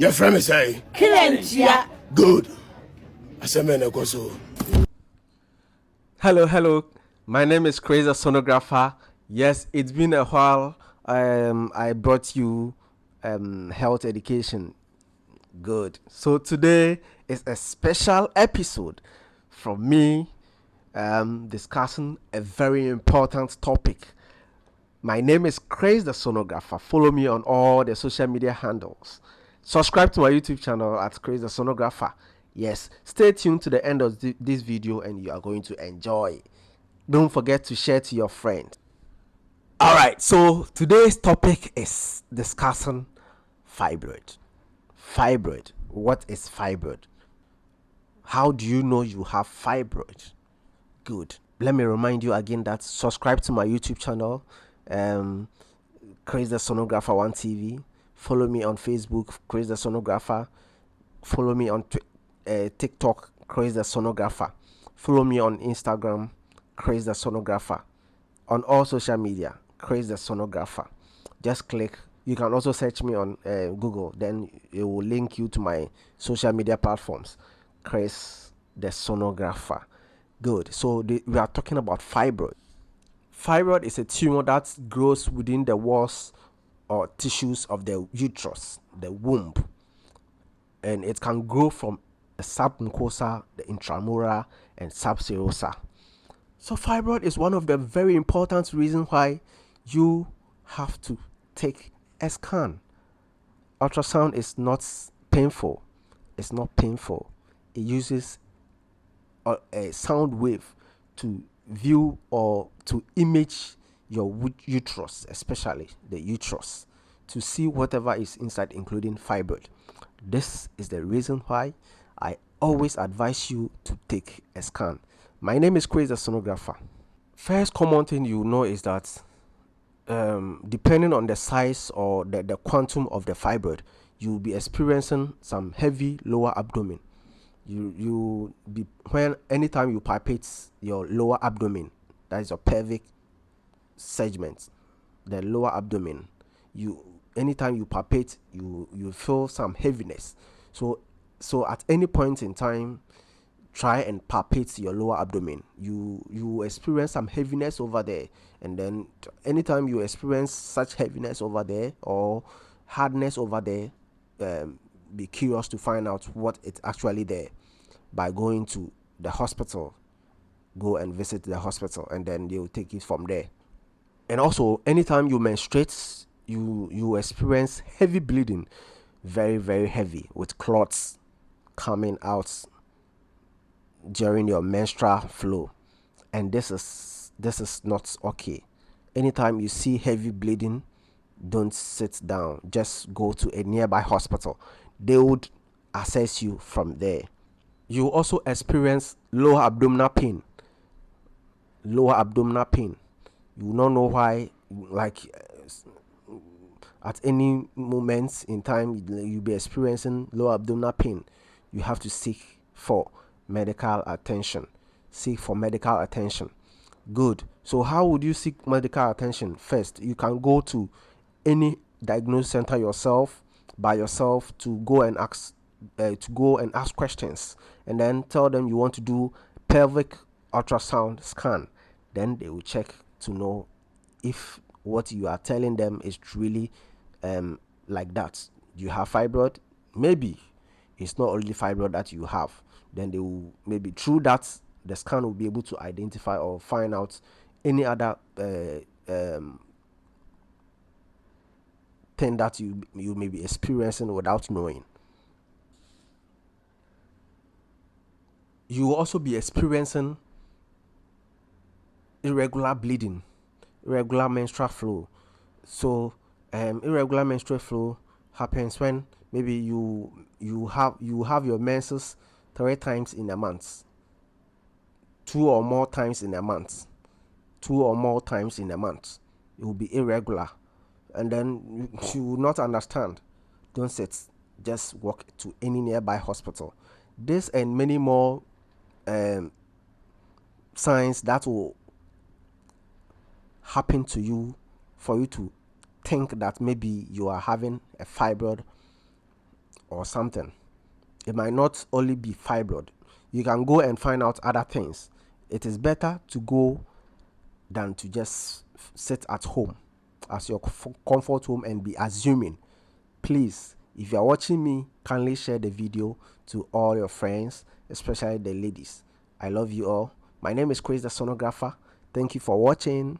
Your friend is saying, good. I said, man, Hello. My name is Crazy Sonographer. Yes, it's been a while. I brought you health education. Good. So today is a special episode from me discussing a very important topic. My name is Crazy the Sonographer. Follow me on all the social media handles. Subscribe to my YouTube channel at Crazy the Sonographer. Yes, stay tuned to the end of this video and you are going to enjoy. Don't forget to share to your friends. Alright, so today's topic is discussing fibroid. Fibroid. What is fibroid? How do you know you have fibroid? Good. Let me remind you again that subscribe to my YouTube channel, Crazy the Sonographer 1 TV. Follow me on Facebook, Crazy the Sonographer. Follow me on TikTok, Crazy the Sonographer. Follow me on Instagram, Crazy the Sonographer. On all social media, Crazy the Sonographer. Just click. You can also search me on Google. Then it will link you to my social media platforms, Crazy the Sonographer. Good. So we are talking about fibroid. Fibroid is a tumor that grows within the walls or tissues of the uterus, the womb, and it can grow from the submucosa, the intramural, and subserosa. So fibroid is one of the very important reasons why you have to take a scan. Ultrasound is not painful. It's not painful. It uses a sound wave to view or to image your uterus, especially the uterus, to see whatever is inside, including fibroid. This is the reason why I always advise you to take a scan. My name is Crazy the Sonographer. First common thing you know is that depending on the size or the quantum of the fibroid, you'll be experiencing some heavy lower abdomen. You be when anytime you palpate your lower abdomen, that is your pelvic segment, the lower abdomen, anytime you palpate, you feel some heaviness. So at any point in time, try and palpate your lower abdomen. You experience some heaviness over there, and then anytime you experience such heaviness over there or hardness over there, be curious to find out what it's actually there by going to the hospital. Go and visit the hospital, and then they will take it from there. And also, anytime you menstruate, you experience heavy bleeding, very, very heavy, with clots coming out during your menstrual flow, and this is not okay. Anytime you see heavy bleeding, don't sit down, just go to a nearby hospital. They would assess you from there. You also experience lower abdominal pain. You will not know why, like at any moment in time you'll be experiencing lower abdominal pain. You have to seek for medical attention. Good. So how would you seek medical attention? First, you can go to any diagnosis center by yourself to go and ask questions, and then tell them you want to do pelvic ultrasound scan. Then they will check to know if what you are telling them is truly like that. You have fibroid. Maybe it's not only fibroid that you have. Then they will, maybe through that, the scan will be able to identify or find out any other thing that you may be experiencing without knowing. You will also be experiencing irregular bleeding, irregular menstrual flow. So irregular menstrual flow happens when maybe you have your menses 3 times in a month, 2 or more times in a month. It will be irregular, and then you will not understand. Don't sit, just walk to any nearby hospital. This and many more signs that will happen to you for you to think that maybe you are having a fibroid or something. It might not only be fibroid. You can go and find out other things. It is better to go than to just sit at home as your comfort home and be assuming. Please, if you are watching me, kindly share the video to all your friends, especially the ladies. I love you all. My name is Chris the Sonographer. Thank you for watching.